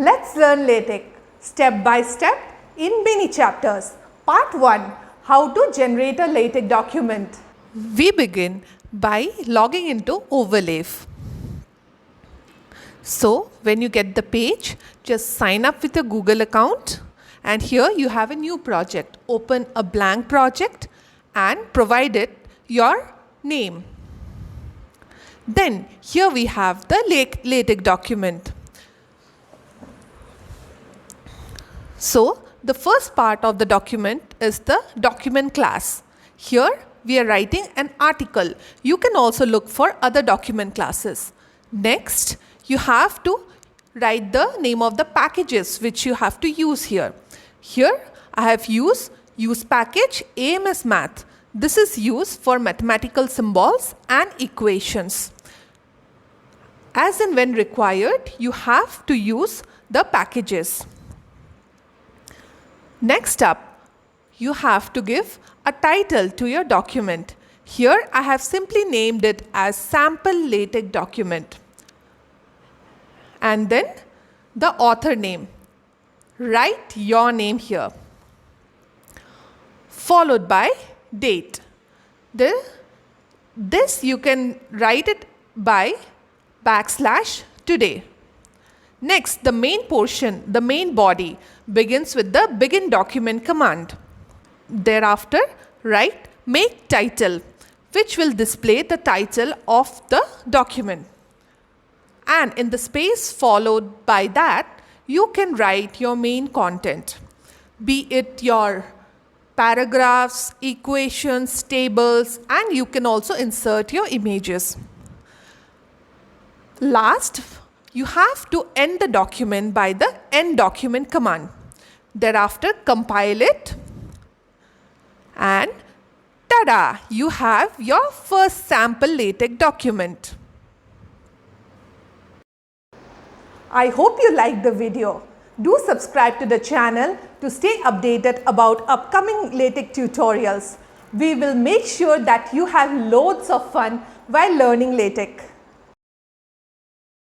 Let's learn LaTeX step by step in mini chapters. Part 1. How to generate a LaTeX document. We begin by logging into Overleaf. So, when you get the page, just sign up with a Google account, and here you have a new project. Open a blank project and provide it your name. Then here we have the LaTeX document. So, the first part of the document is the document class. Here we are writing an article. You can also look for other document classes. Next, you have to write the name of the packages which you have to use here. Here I have used use package AMS Math. This is used for mathematical symbols and equations. As and when required, you have to use the packages. Next up, you have to give a title to your document. Here I have simply named it as sample LaTeX document. And then the author name. Write your name here. Followed by date. This you can write it by \today. Next, the main portion, the main body, begins with the begin document command. Thereafter, write make title, which will display the title of the document. And in the space followed by that, you can write your main content, be it your paragraphs, equations, tables, and you can also insert your images. Last, you have to end the document by the end document command. Thereafter, compile it, and tada! You have your first sample LaTeX document. I hope you liked the video. Do subscribe to the channel to stay updated about upcoming LaTeX tutorials. We will make sure that you have loads of fun while learning LaTeX.